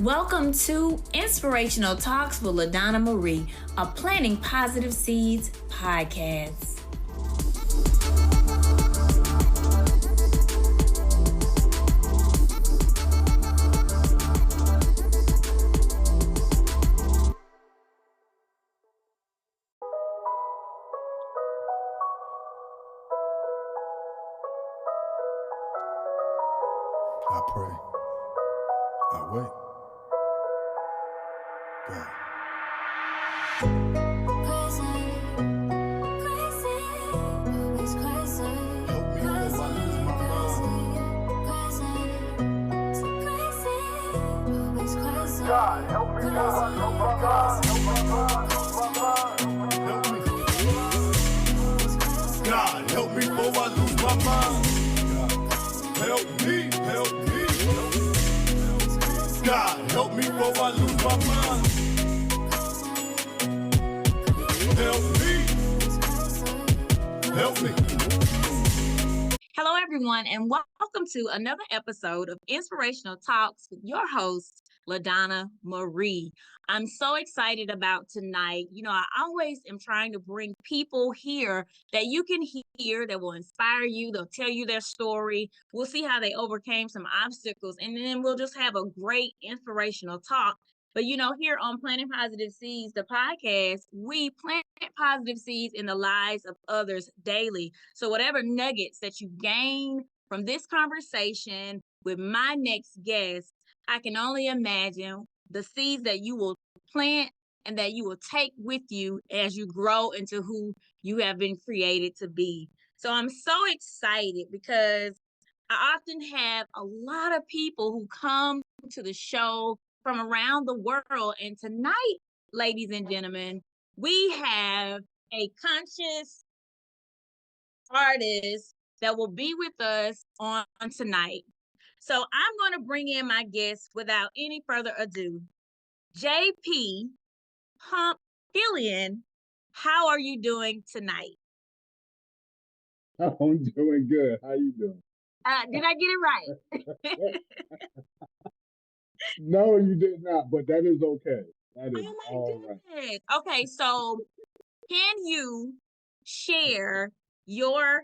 Welcome to Inspirational Talks with LaDonna Marie, a Planting Positive Seeds podcast. I pray. I wait. God. God, help me, God, help my God, help my God, help my God. Help me. God, help me before I lose my mind. Help me, help me. God, help me before I lose my mind. Help me. Hello, everyone, and welcome to another episode of Inspirational Talks with your host, LaDonna Marie. I'm so excited about tonight. I always am trying to bring people here that you can hear, that will inspire you. They'll tell you their story. We'll see how they overcame some obstacles, and then we'll just have a great inspirational talk. But here on Planting Positive Seeds, the podcast, we plant positive seeds in the lives of others daily. So whatever nuggets that you gain from this conversation with my next guest, I can only imagine the seeds that you will plant and that you will take with you as you grow into who you have been created to be. So I'm so excited because I often have a lot of people who come to the show from around the world. And tonight, ladies and gentlemen, we have a conscious artist that will be with us on tonight. So I'm going to bring in my guest without any further ado. JP POMPAFILLIAN, how are you doing tonight? I'm doing good. How you doing? Did I get it right? No, you did not, but that is okay. That is Oh my all right. goodness. Okay, so can you share your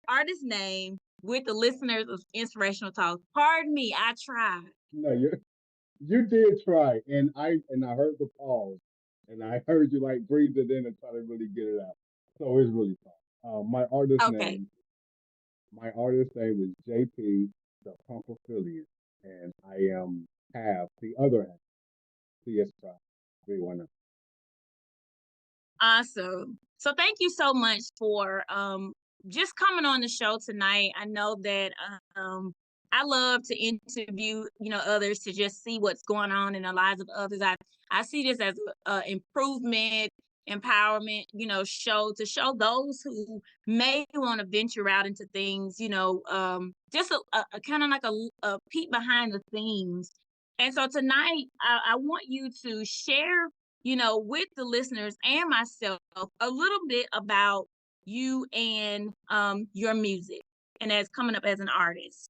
artist name with the listeners of Inspirational Talk? Pardon me, I tried. No, you did try, and I heard the pause, and I heard you like breathe it in and try to really get it out. So it's really fun. Okay. My artist name is JP the POMPAFILLIAN, and I have the other half, CS5 310. Awesome. So thank you so much for just coming on the show tonight. I know that I love to interview, others to just see what's going on in the lives of others. I see this as a improvement, empowerment, show to show those who may want to venture out into things, just a kind of like a peek behind the scenes. And so tonight, I want you to share with the listeners and myself a little bit about you and your music and as coming up as an artist.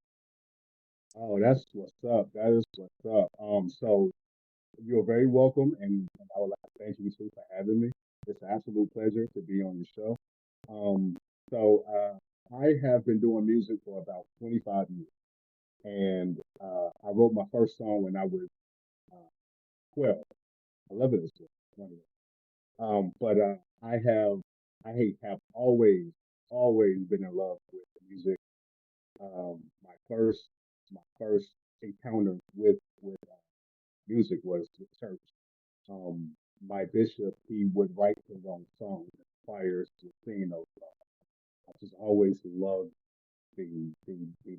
Oh, that's what's up. That is what's up. So you're very welcome, and I would like to thank you too for having me. It's an absolute pleasure to be on the show. Um, I have been doing music for about 25 years, and I wrote my first song when I was uh, 12. I love it as well. But I have always been in love with music. Um, my first my first encounter with music was the church. Um, my bishop, he would write his own songs, and choirs to sing those songs. I just always loved the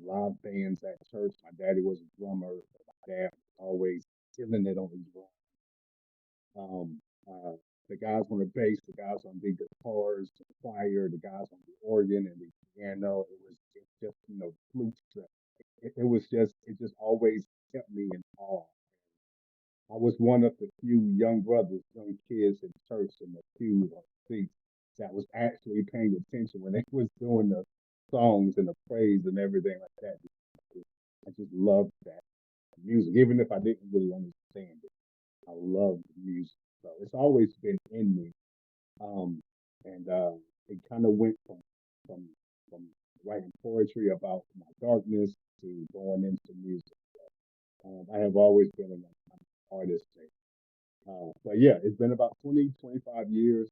live bands at church. My daddy was a drummer. So my dad was always killing it on his drum. Um, the guys on the bass, the guys on the guitars, the choir, the guys on the organ and the piano. It just flutes. It just always kept me in awe. I was one of the few young brothers, young kids in church in the pews or seats that was actually paying attention when they was doing the songs and the praise and everything like that. I just loved that music, even if I didn't really understand. understand it. I love music, so it's always been in me. Um, and it kind of went from from writing poetry about my darkness to going into music. I have always been an artist. But yeah, it's been about 20, 25 years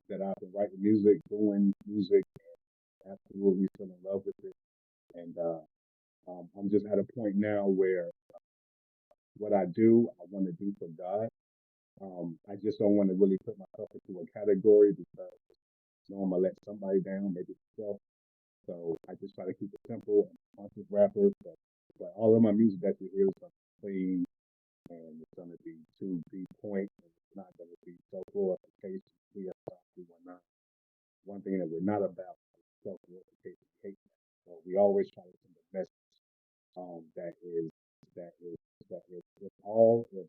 that I've been writing music, doing music, absolutely still in love with it. And I'm just at a point now where what I do, I want to do for God. I just don't want to really put myself into a category because you know I'm gonna let somebody down, maybe myself. So I just try to keep it simple and conscious rappers. But all of my music that you hear is gonna be clean and it's gonna be to the point and it's not gonna be so glorification. We are not one thing that we're not about is self glorification. Hate that. So we always try to send a message that is that is that is if all if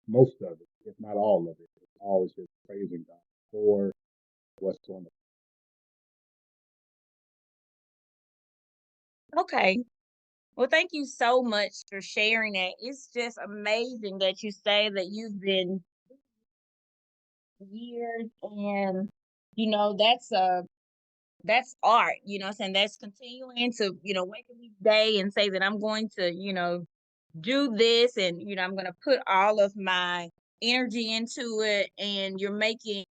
most of it, if not all of it, it's always just praising God for what's going Okay. Well, thank you so much for sharing that. It's just amazing that you say that you've been years and that's art, what I'm saying? That's continuing to, wake up each day and say that I'm going to, do this and I'm going to put all of my energy into it and you're making,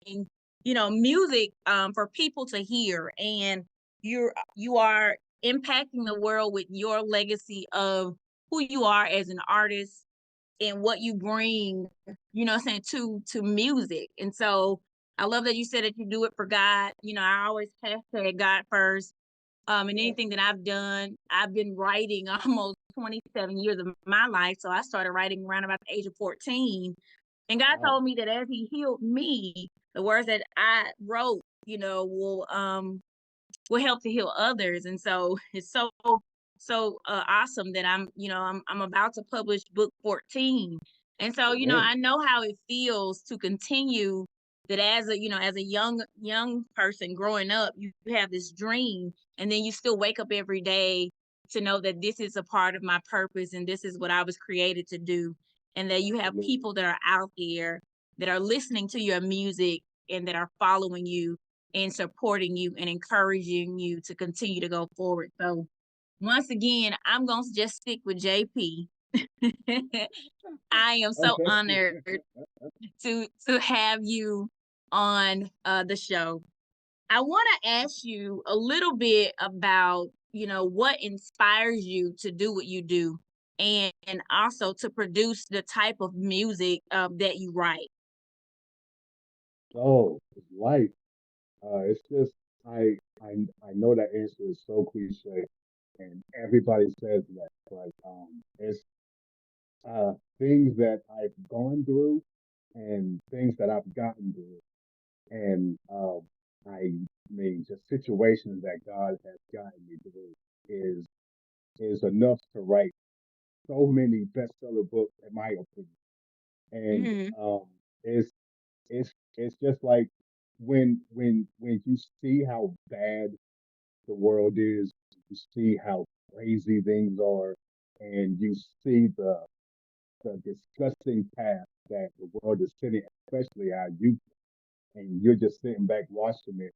music for people to hear and you are impacting the world with your legacy of who you are as an artist and what you bring, what I'm saying, to music. And so I love that you said that you do it for God. I always hashtag God first. And on. anything that I've done, I've been writing almost 27 years of my life. So I started writing around about the age of 14. And God Wow. told me that as He healed me, the words that I wrote, will help to heal others. And so it's so awesome that I'm about to publish book 14. And so, Amen. I know how it feels to continue that as a young person growing up, you have this dream and then you still wake up every day to know that this is a part of my purpose and this is what I was created to do. And that you have Absolutely. people that are out there that are listening to your music and that are following you and supporting you and encouraging you to continue to go forward. So once again, I'm going to just stick with JP. I am so Okay. honored to have you on the show. I want to ask you a little bit about, what inspires you to do what you do and also to produce the type of music that you write. So it's life. It's just I know that answer is so cliche, and everybody says that, but it's things that I've gone through and things that I've gotten through, and I mean just situations that God has gotten me through is is enough to write so many bestseller books, in my opinion. And Hmm. it's it's just like when you see how bad the world is, you see how crazy things are, and you see the disgusting path that the world is sitting, especially our youth, and you're just sitting back watching it,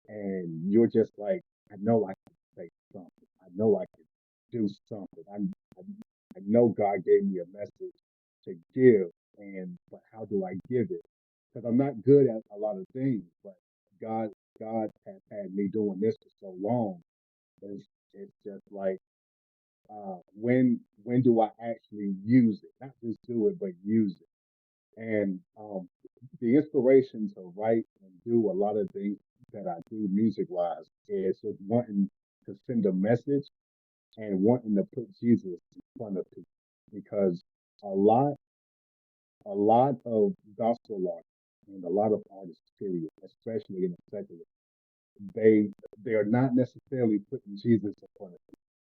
and you're just like, I know I can say something. I know I can do something. I know God gave me a message to give, and but how do I give it? Because I'm not good at a lot of things, but God, God has had me doing this for so long. It's just like, when do I actually use it? Not just do it, but use it. And the inspiration to write and do a lot of things that I do music wise is just wanting to send a message and wanting to put Jesus in front of people because a lot a lot of gospel artists and a lot of artists, period, especially in the secular, they they are not necessarily putting Jesus in front of them.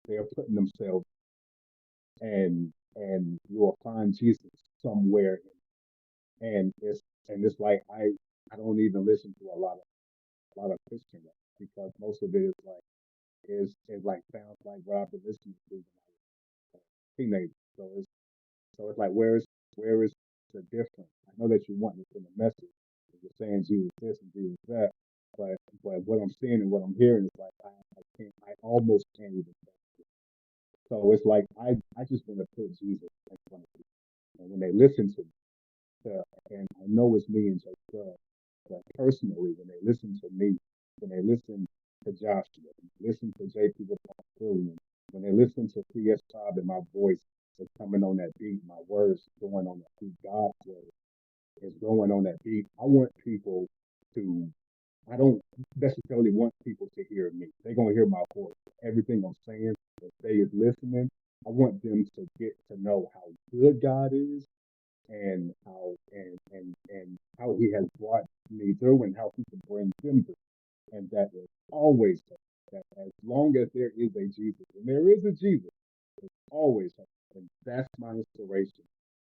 They are putting themselves and you will find Jesus somewhere. And it's like I don't even listen to a lot of Christian rap because most of it is like is like sounds like what I've been listening to when I was a teenager. So it's like where is the difference? I know that you want this in the message. You're saying Jesus this and Jesus that, but what I'm seeing and what I'm hearing is like I almost can't even. So it's like I just want to put Jesus in front of people, and when they listen to me, and I know it's me and Jay Club, but personally, when they listen to me, when they listen to Joshua, when they listen to JP the POMPAFILLIAN, when they listen to PS5 and my voice is coming on that beat, my words going on that beat, God's word is going on that beat. I want people to, I don't necessarily want people to hear me. They're going to hear my voice. Everything I'm saying, if they is listening, I want them to get to know how good God is and how he has brought me through and how he can bring them through. And that is always that as long as there is a Jesus, and there is a Jesus, there's always hope. And that's my inspiration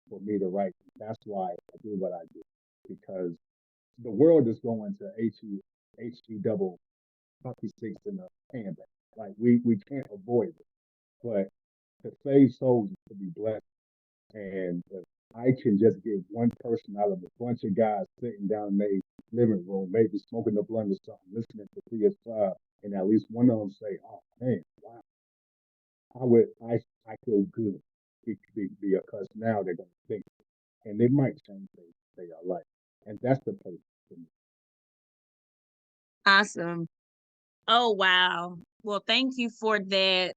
for me to write. That's why I do what I do. Because the world is going to HE double hockey sticks in a handbag. Like we can't avoid it. But to save souls is to be blessed. And if I can just get one person out of a bunch of guys sitting down in their living room, maybe smoking a blunt or something, listening to PS5, and at least one of them say, "Oh man, wow, I feel good," because now they're going to think, and they might change their life, and that's the place for me. Awesome. Oh, wow. Well, thank you for that,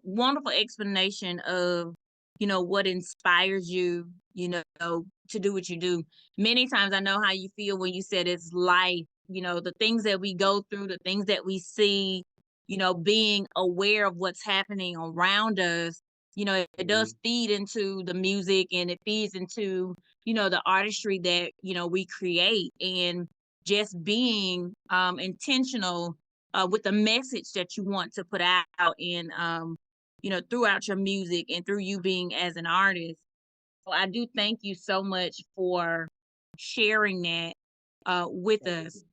wonderful explanation of, what inspires you, to do what you do. Many times I know how you feel when you said it's life, the things that we go through, the things that we see, being aware of what's happening around us, it Mm-hmm. does feed into the music and it feeds into, the artistry that, we create. And just being intentional with the message that you want to put out and throughout your music and through you being as an artist. So I do thank you so much for sharing that with Oh, us.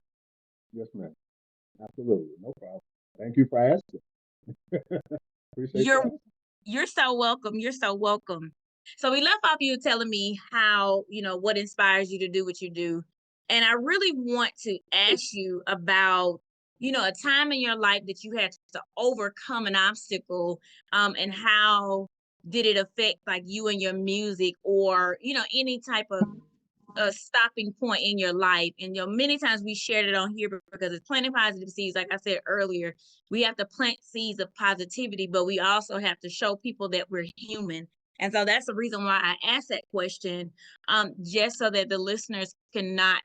yes, ma'am. Absolutely, no problem. Thank you for asking. Appreciate You're that. you're so welcome. You're so welcome. So we left off you telling me how, what inspires you to do what you do. And I really want to ask you about, a time in your life that you had to overcome an obstacle, and how did it affect like you and your music or, any type of a stopping point in your life. And many times we shared it on here because it's planting positive seeds. Like I said earlier, we have to plant seeds of positivity, but we also have to show people that we're human. And so that's the reason why I asked that question, just so that the listeners can not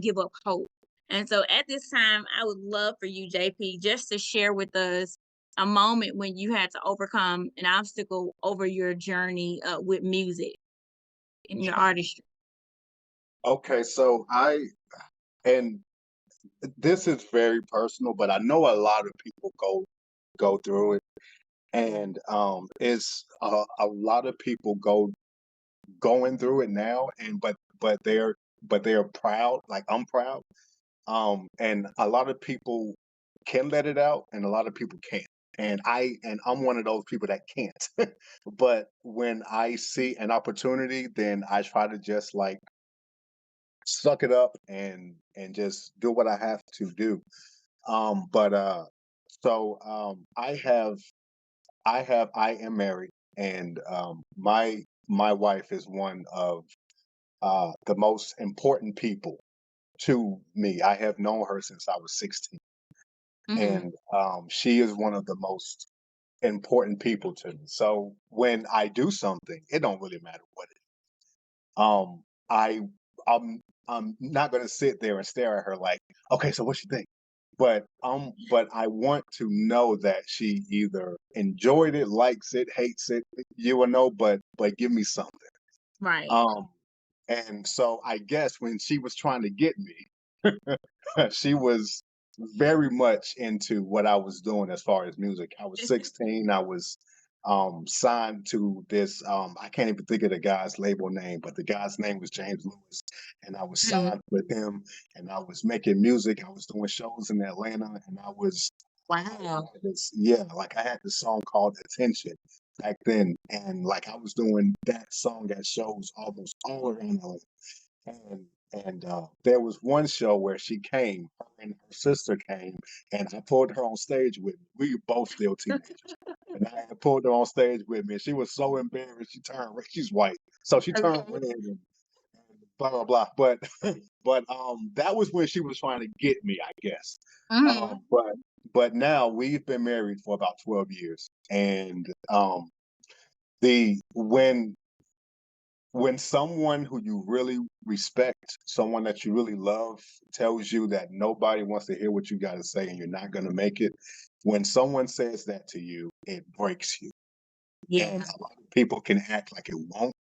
give up hope. And so at this time, I would love for you, JP, just to share with us a moment when you had to overcome an obstacle over your journey with music and your artistry. Okay, so and this is very personal, but I know a lot of people go through it, and it's a lot of people going through it now, and but they're proud, like I'm proud, and a lot of people can let it out, and a lot of people can't. And I'm one of those people that can't. But when I see an opportunity, then I try to just like suck it up and just do what I have to do. But I am married, and my wife is one of the most important people to me. I have known her since I was 16, Hmm. and she is one of the most important people to me. So when I do something, it don't really matter what it is. I I'm not gonna sit there and stare at her like, okay, so what you think? But I want to know that she either enjoyed it, likes it, hates it, you will know, but give me something. Right. Um, and so I guess when she was trying to get me, she was very much into what I was doing as far as music. I was 16. I was signed to this I can't even think of the guy's label name, but the guy's name was James Lewis, and I was Mm. signed with him, and I was making music. I was doing shows in Atlanta, and I Wow. had this, yeah, like I had this song called Attention, back then, and like I was doing that song at shows almost all around LA. And there was one show where she came, her and her sister came, and I pulled her on stage with me. We were both still teenagers. And I had pulled her on stage with me, and she was so embarrassed. She turned red. She's white, so she turned Okay. red and blah blah blah. But that was when she was trying to get me, I guess. Mm-hmm. But now we've been married for about 12 years, and the when someone who you really respect, someone that you really love, tells you that nobody wants to hear what you got to say and you're not going to make it, when someone says that to you, it breaks you. Yeah. And a lot of people can act like it won't,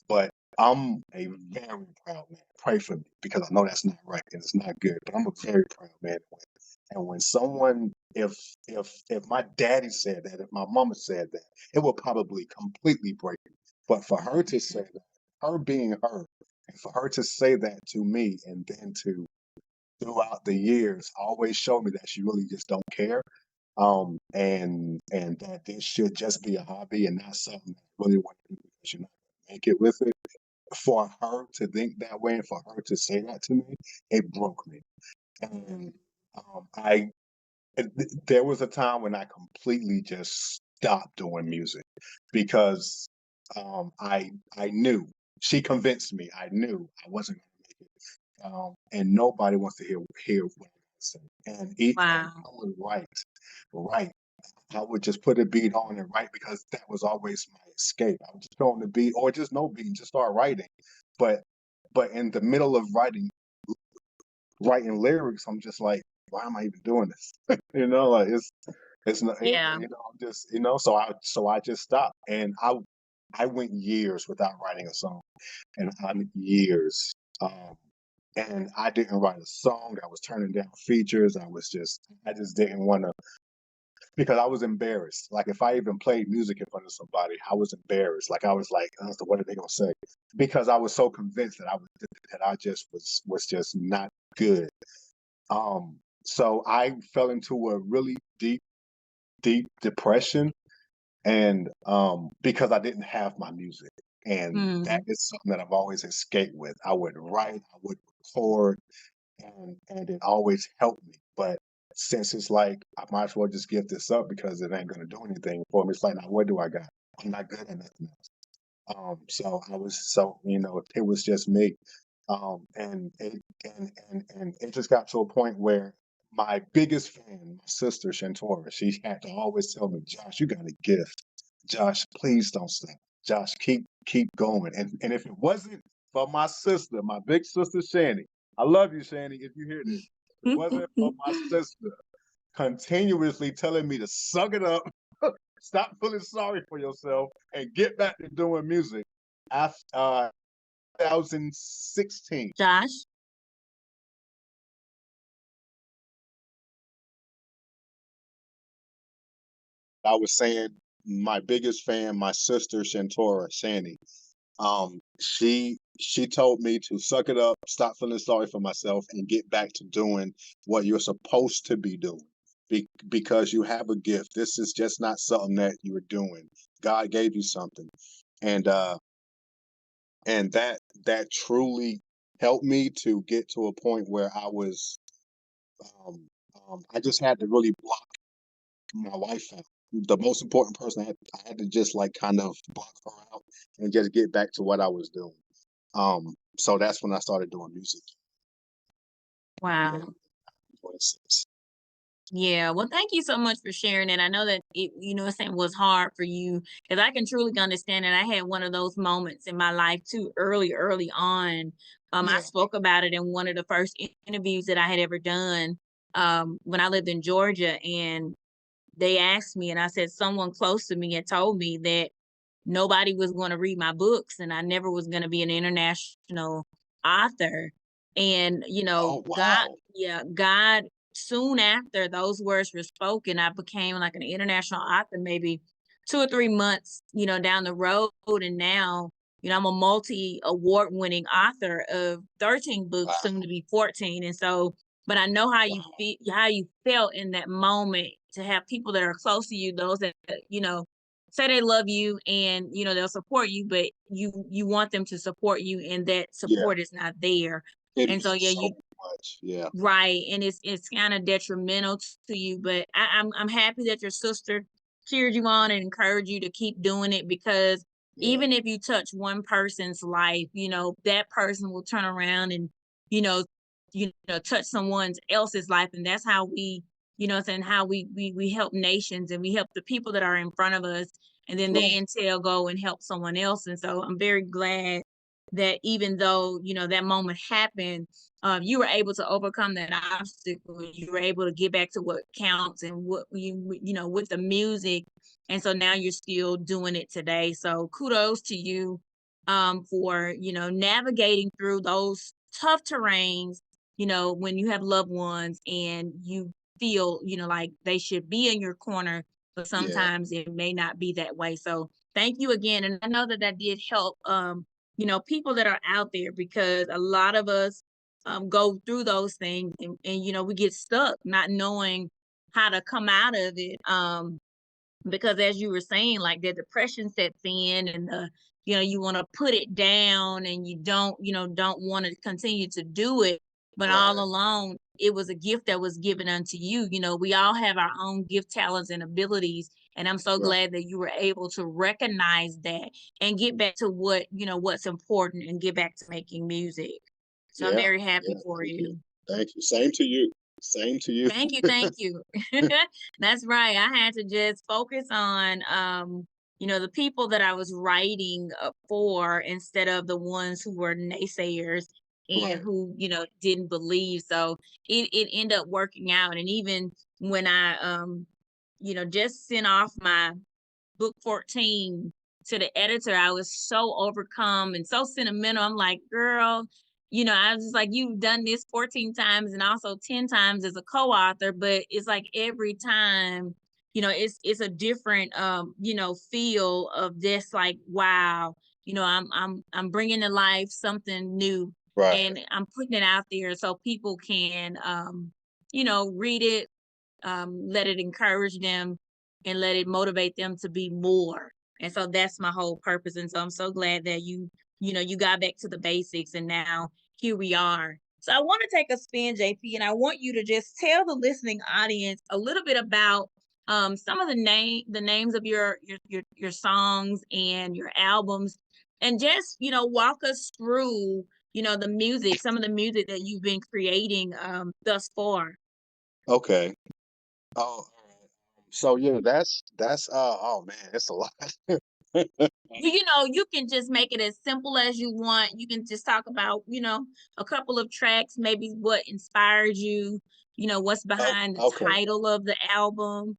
but I'm a very proud man. Pray for me because I know that's not right and it's not good, but I'm a very proud man. And when someone, if my daddy said that, if my mama said that, it will probably completely break me. But for her to say that, her being her, and for her to say that to me, and then to throughout the years always show me that she really just don't care, and that this should just be a hobby and not something that I really want to do because you're not gonna make it with it. For her to think that way and for her to say that to me, it broke me. And I there was a time when I completely just stopped doing music because I knew she convinced me. I knew I wasn't going to make it, and nobody wants to hear what I say. And Wow. I was right. I would just put a beat on and write because that was always my escape. I would just put on the beat or just no beat and just start writing. But in the middle of writing lyrics, I'm just like, why am I even doing this? Like it's not, Yeah. I'm just, so I just stopped, and I went years without writing a song, and years, and I didn't write a song. I was turning down features. I just didn't want to because I was embarrassed. Like if I even played music in front of somebody, I was embarrassed. Like I was like, oh, so what are they gonna say? Because I was so convinced that I just was just not good. So I fell into a really deep depression, and because I didn't have my music, and that Mm. is something that I've always escaped with. I would write, I would record, and it always helped me. But since it's like I might as well just give this up because it ain't gonna do anything for me. It's like now what do I got? I'm not good at nothing else. So I was so it was just me, and it just got to a point where my biggest fan, my sister Shantora, she had to always tell me, Josh, you got a gift. Josh, please don't stop. Josh, keep going. And if it wasn't for my sister, my big sister Shani, I love you, Shani. If you hear this, if it wasn't for my sister continuously telling me to suck it up, stop feeling sorry for yourself, and get back to doing music. After 2016, Josh. I was saying my biggest fan, my sister Shantora, Shani. She told me to suck it up, stop feeling sorry for myself, and get back to doing what you're supposed to be doing. Because you have a gift. This is just not something that you were doing. God gave you something, and that truly helped me to get to a point where um, I just had to really block my wife out. The most important person I had to just like kind of block her out and just get back to what I was doing. So that's when I started doing music. Yeah, Wow. 26. Yeah, well, thank you so much for sharing it. I know that it was hard for you because I can truly understand it. I had one of those moments in my life too, early on. I Yeah. spoke about it in one of the first interviews that I had ever done when I lived in Georgia, and they asked me, and I said someone close to me had told me that nobody was going to read my books and I never was going to be an international author. And, Oh God, wow. yeah, God, soon after those words were spoken, I became like an international author, maybe 2 or 3 months, down the road. And now, I'm a multi award winning author of 13 books, Wow. soon to be 14. And so, but I know how you Wow. feel, how you felt in that moment to have people that are close to you, those that, say they love you and they'll support you, but you want them to support you and that Yeah, support is not there. it And so means yeah, so you much. Yeah, right, and it's kind of detrimental to you, but I'm happy that your sister cheered you on and encouraged you to keep doing it because yeah, even if you touch one person's life, that person will turn around and you know touch someone else's life, and that's how we saying how we help nations and we help the people that are in front of us, and then they right. entail go and help someone else. And so I'm very glad that even though that moment happened, you were able to overcome that obstacle. You were able to get back to what counts and what with the music. And so now you're still doing it today. So kudos to you for, navigating through those tough terrains, when you have loved ones and you feel, like they should be in your corner, but Yeah, sometimes it may not be that way. So thank you again. And I know that that did help, people that are out there because a lot of us go through those things and we get stuck not knowing how to come out of it. Because as you were saying, like the depression sets in and you want to put it down and you don't want to continue to do it. But all right. along, it was a gift that was given unto you. We all have our own gift, talents, and abilities. And I'm so Right. glad that you were able to recognize that and get back to what's important and get back to making music. So I'm Yeah, very happy yeah. for Thank you. you. Thank you. Same to you. Same to you. Thank you, thank you. That's right. I had to just focus on, the people that I was writing for instead of the ones who were naysayers and Right. who, didn't believe. So it ended up working out. And even when I, just sent off my book 14 to the editor, I was so overcome and so sentimental. I'm like, girl, I was just like, you've done this 14 times and also 10 times as a co-author, but it's like every time, it's a different, feel of this, like, wow, I'm bringing to life something new Right. and I'm putting it out there so people can, read it, let it encourage them and let it motivate them to be more. And so that's my whole purpose. And so I'm so glad that you got back to the basics and now here we are. So I want to take a spin, JP, and I want you to just tell the listening audience a little bit about some of the names of your songs and your albums, and just walk us through the music, some of the music that you've been creating thus far. Okay. Oh, all right. So yeah, that's oh man, it's a lot. You can just make it as simple as you want. You can just talk about, a couple of tracks, maybe what inspired you, what's Oh, behind the okay. title of the album.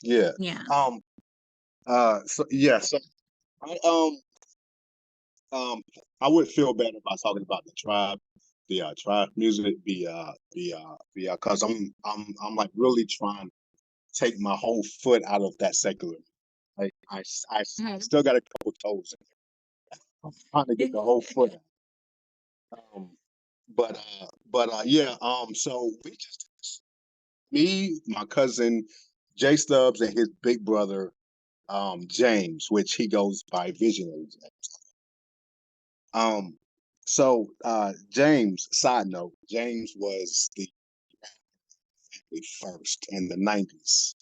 Yeah. Yeah. Um so yeah, so I um I would feel better about talking about the tribe, the tribe music, cause I'm like really trying to take my whole foot out of that secular. Like I Mhm. still got a couple toes in there. I'm trying to get the whole foot out. Um, yeah. So we just me, my cousin Jay Stubbs, and his big brother James, which he goes by Visionary James. James. Side note: James was the first in the '90s.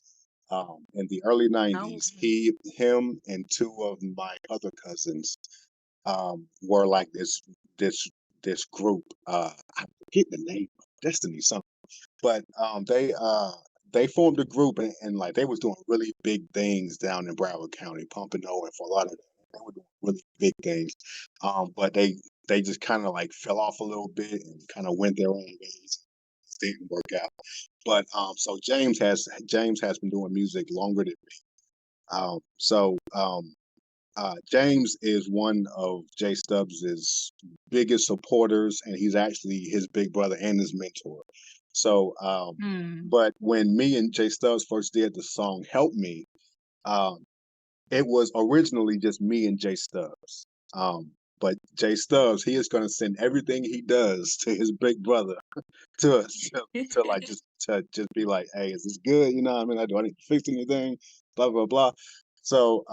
In the early Oh, '90s, wow. him, and two of my other cousins were like this this group. I forget the name, Destiny something, but they formed a group and like they was doing really big things down in Broward County, Pompano, and for a lot of them, they were doing really big things. But they just kind of like fell off a little bit and kind of went their own ways. It didn't work out. But so James has been doing music longer than me. James is one of Jay Stubbs's biggest supporters, and he's actually his big brother and his mentor. So, Hmm. but when me and Jay Stubbs first did the song "Help Me," um, it was originally just me and Jay Stubbs. But Jay Stubbs, he is going to send everything he does to his big brother to to like just be like, "Hey, is this good? You know what I mean? Like, do I need to fix anything?" Blah blah blah. So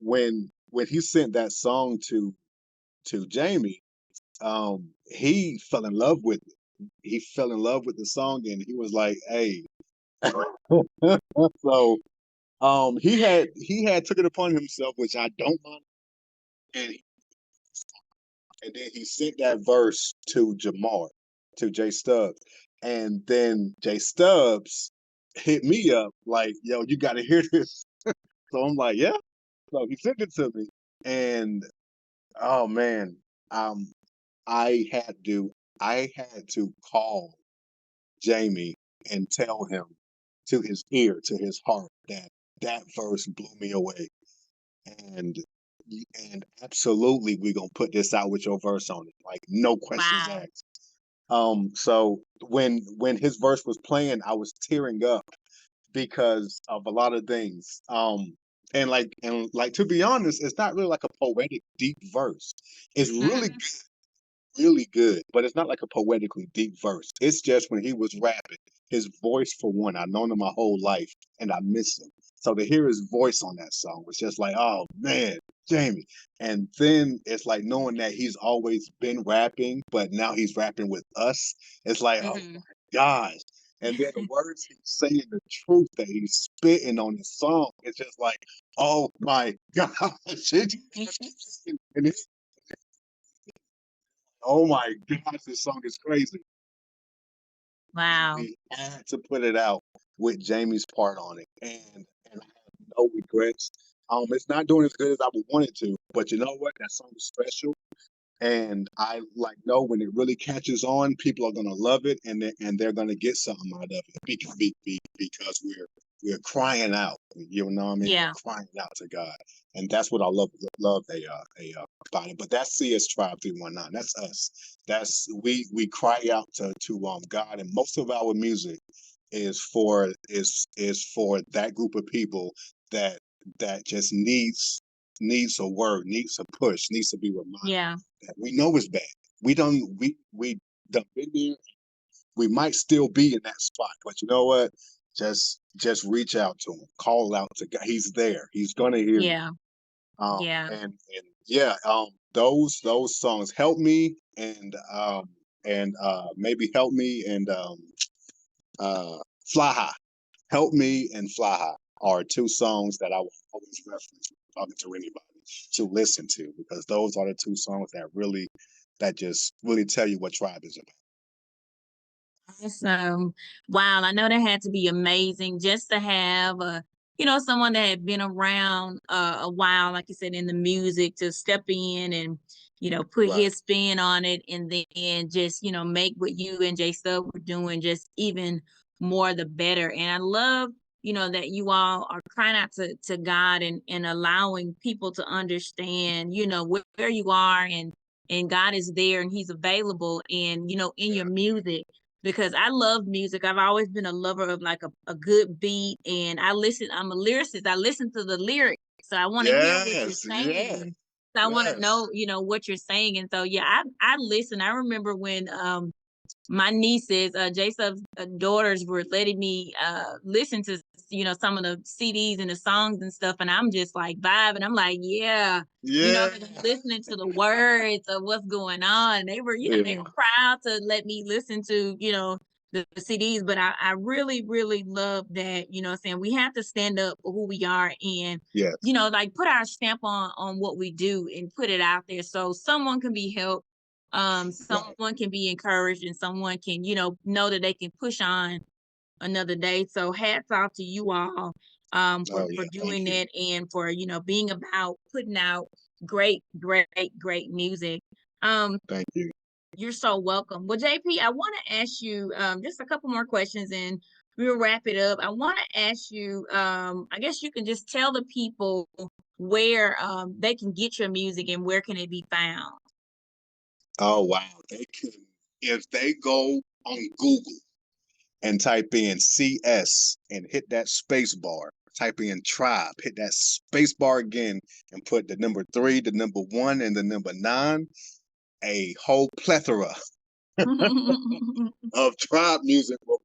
when he sent that song to Jamie, he fell in love with it. He fell in love with the song, and he was like, "Hey." So he had took it upon himself, which I don't mind, and then he sent that verse to Jamar, to Jay Stubbs, and then Jay Stubbs hit me up like, "Yo, you got to hear this." So I'm like, "Yeah." So he sent it to me, and oh man, um, I had to I had to call Jamie and tell him to his ear, to his heart, that that verse blew me away, and and absolutely we're gonna put this out with your verse on it, like no questions Wow. asked. So when his verse was playing, I was tearing up because of a lot of things. And like to be honest, it's not really like a poetic deep verse. It's Mhm. really good, but it's not like a poetically deep verse. It's just when he was rapping, his voice for one, I've known him my whole life and I miss him. So to hear his voice on that song was just like, oh man, Jamie. And then it's like knowing that he's always been rapping, but now he's rapping with us. It's like, oh Mhm. my gosh. And then the words he's saying, the truth that he's spitting on the song, it's just like, oh my gosh. And it's, oh my gosh, this song is crazy. Wow. We had to put it out with Jamie's part on it, and I have no regrets. It's not doing as good as I would want it to, but you know what? That song is special, and I like know when it really catches on, people are gonna love it, and they're gonna get something out of it because we're crying out. You know what I mean? We're Yeah. crying out to God, and that's what I love about it. But that's CS Tribe 319. That's us. That's we cry out to God, and most of our music is for that group of people that just needs a word, needs a push, needs to be reminded Yeah. that we know it's bad. We done been there. We might still be in that spot, but you know what? Just reach out to him, call out to God. He's there. He's gonna hear you. Yeah. Yeah. And yeah, those songs help me and maybe help me and uh Fly High. Help Me and Fly High are two songs that I will always reference when talking to anybody to listen to because those are the two songs that just really tell you what Tribe is about. Awesome. Wow, I know that had to be amazing just to have someone that had been around a while, like you said, in the music to step in and, put Right. his spin on it and then just, make what you and Jay Stubb were doing just even more the better. And I love, that you all are crying out to God and allowing people to understand, where you are and God is there and he's available and, in your Yeah. music because I love music. I've always been a lover of like a good beat and I'm a lyricist. I listen to the lyrics. So I want to hear what you're Yes. Yes. saying. So I want to Yes. know, what you're saying. And so yeah, I listen. I remember when my nieces, Jason's daughters were letting me listen to some of the CDs and the songs and stuff, and I'm just like vibing. I'm like, yeah, Yeah. 'cause I'm listening to the words of what's going on. They were, they Yeah. were proud to let me listen to the CDs, but I really really love that. What I'm saying, we have to stand up for who we are and Yes. like put our stamp on what we do and put it out there so someone can be helped, Right. someone can be encouraged and someone can know that they can push on another day. So hats off to you all Oh for yeah. Thank doing you. that and for being about putting out great music. um Thank you. you're so welcome. Well, JP, I want to ask you just a couple more questions and we'll wrap it up. I want to ask you, I guess you can just tell the people where they can get your music and where can it be found. Oh wow. They can if they go on Google and type in CS and hit that space bar. Type in Tribe, hit that space bar again, and put the number 3, the number 1, and the number 9. A whole plethora of Tribe music will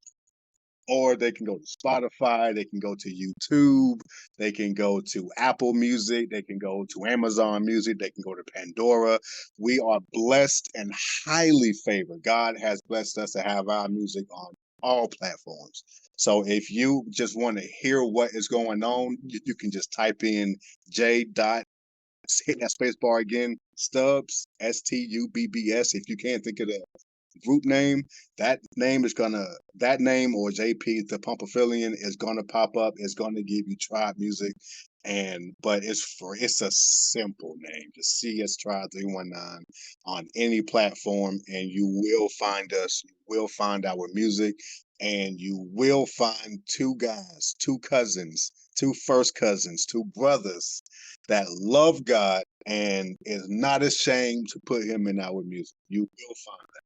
or they can go to Spotify, they can go to YouTube, they can go to Apple Music, they can go to Amazon Music, they can go to Pandora. We are blessed and highly favored. God has blessed us to have our music on all platforms. So if you just want to hear what is going on, you can just type in J. Hit that space bar again, Stubbs, Stubbs. If you can't think of the group name, that name or JP, the Pumpafillian, is gonna pop up. It's gonna give you Tribe Music, but it's a simple name. Just CS Tribe 319 on any platform, and you will find us. You will find our music, and you will find two guys, two cousins, two first cousins, two brothers that love God and is not ashamed to put Him in our music. You will find that.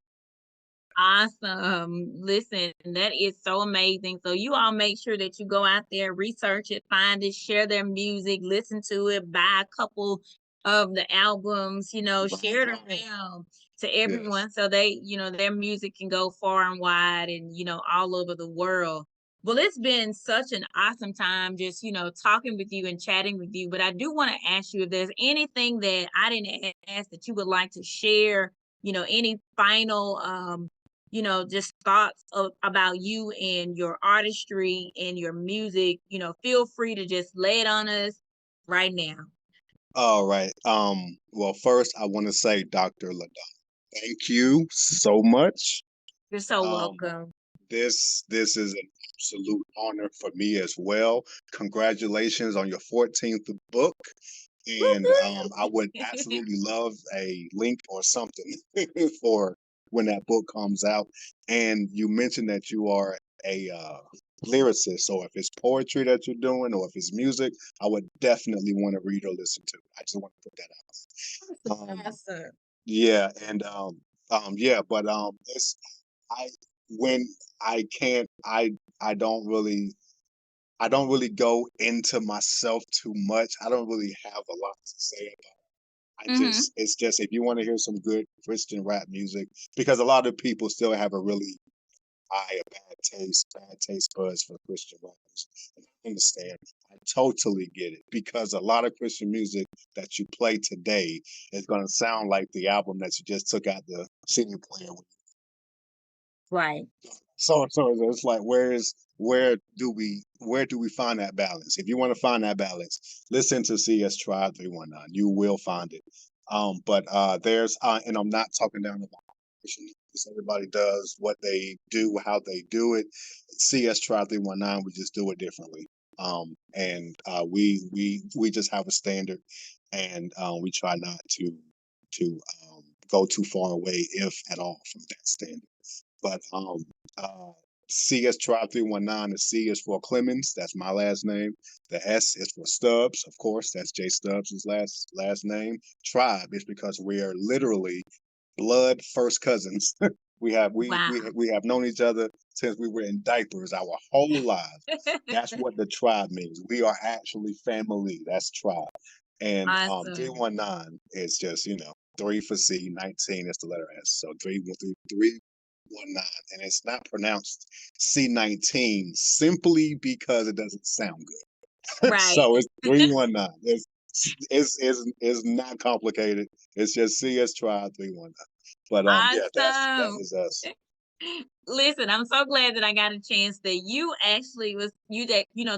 Awesome. Listen, that is so amazing. So you all make sure that you go out there, research it, find it, share their music, listen to it, buy a couple of the albums, share it around to everyone. Yes. So they, their music can go far and wide and, all over the world. Well, it's been such an awesome time just, talking with you and chatting with you. But I do want to ask you if there's anything that I didn't ask that you would like to share, any final just thoughts about you and your artistry and your music, feel free to just lay it on us right now. All right. Well, first I want to say, Dr. LaDonna, thank you so much. You're so welcome. This is an absolute honor for me as well. Congratulations on your 14th book. And I would absolutely love a link or something for when that book comes out. And you mentioned that you are a lyricist. So if it's poetry that you're doing or if it's music, I would definitely want to read or listen to. I just want to put that out. Awesome. Yeah, and but it's I when I can't I don't really go into myself too much. I don't really have a lot to say about it. It's just if you want to hear some good Christian rap music, because a lot of people still have a really bad taste buds for Christian rap music. And I understand. I totally get it, because a lot of Christian music that you play today is going to sound like the album that you just took out the CD player with. Right. So it's like, where do we find that balance? If you want to find that balance, listen to CS Tribe 319. You will find it. But there's and I'm not talking down about Christian, because everybody does what they do, how they do it. CS Tribe 319, we just do it differently. And we just have a standard, and we try not to go too far away, if at all, from that standard. But CS Tribe 319, the C is for Clemens, that's my last name. The S is for Stubbs, of course, that's J Stubbs' last name. Tribe is because we are literally blood first cousins. we have known each other since we were in diapers our whole lives. That's what the tribe means. We are actually family. That's tribe. And Awesome. 319 is just 3 for C, 19 is the letter S. So 319, and it's not pronounced C19 simply because it doesn't sound good. Right. So it's 319. It's not complicated. It's just CS Tribe 319. But awesome. that is us. Listen, I'm so glad that I got a chance that you actually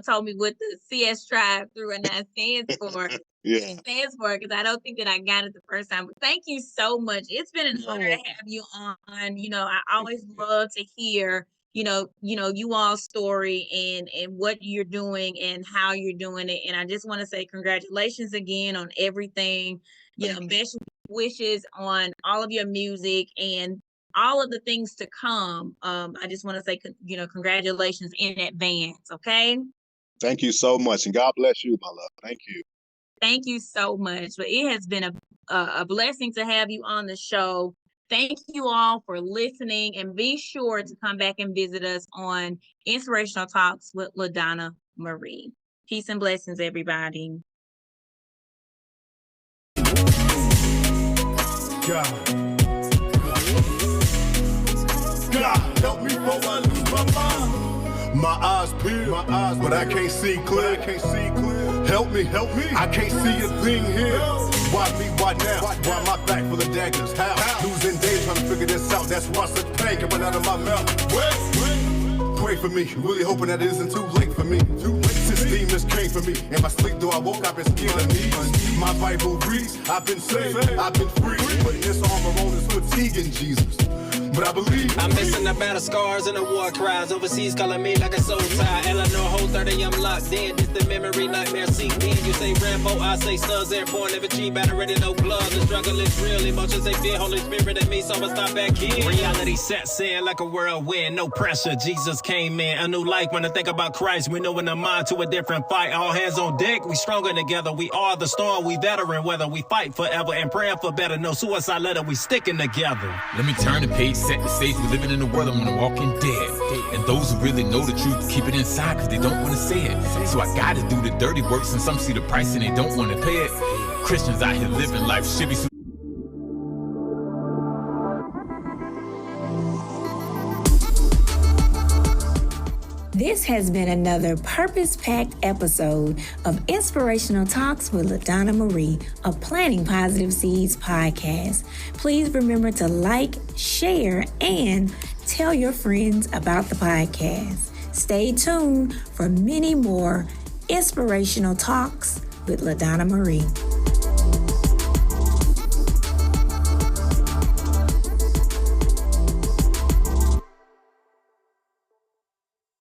told me what the CS Tribe 319 stands for. Yeah. It stands for, because I don't think that I got it the first time. But thank you so much. It's been an honor to have you on. I always love to hear, you all's story and what you're doing and how you're doing it. And I just want to say congratulations again on everything. Best wishes on all of your music and all of the things to come. I just want to say, congratulations in advance. Okay. Thank you so much. And God bless you, my love. Thank you. Thank you so much. But it has been a blessing to have you on the show. Thank you all for listening, and be sure to come back and visit us on Inspirational Talks with LaDonna Marie. Peace and blessings, everybody. God, help me before I lose my mind. My eyes peer, but I can't see clear. Help me, I can't see a thing here. Why me, why now? Why my back for the daggers? How? Losing days trying to figure this out. That's why such pain coming out of my mouth. Pray for me, really hoping that it isn't too late for me. Since demons came for me, in my sleep though I woke up and scared knees. My Bible reads, I've been saved, I've been free. But this armor on is fatiguing Jesus. But I believe I'm missing the battle scars and the war cries. Overseas calling me like a soul tie. Eleanor, whole 30, I'm locked in. It's the memory nightmare sink in. You say Rambo, I say Studs Airborne. Never cheap, battle ready, no gloves. The struggle is real. Emotions they feel. Holy Spirit in me, so I'ma stop back in. Reality sets in like a whirlwind. No pressure. Jesus came in. A new life when I think about Christ. We know in the mind to a different fight. All hands on deck. We stronger together. We are the storm. We veteran. Whether we fight forever and praying for better. No suicide letter. We sticking together. Let me turn the page, set the stage. We're living in a world I want to walk in dead. And those who really know the truth keep it inside because they don't want to say it. So I gotta do the dirty work since some see the price and they don't want to pay it. Christians out here living life should be. This has been another purpose-packed episode of Inspirational Talks with LaDonna Marie, a Planting Positive Seeds podcast. Please remember to like, share, and tell your friends about the podcast. Stay tuned for many more Inspirational Talks with LaDonna Marie.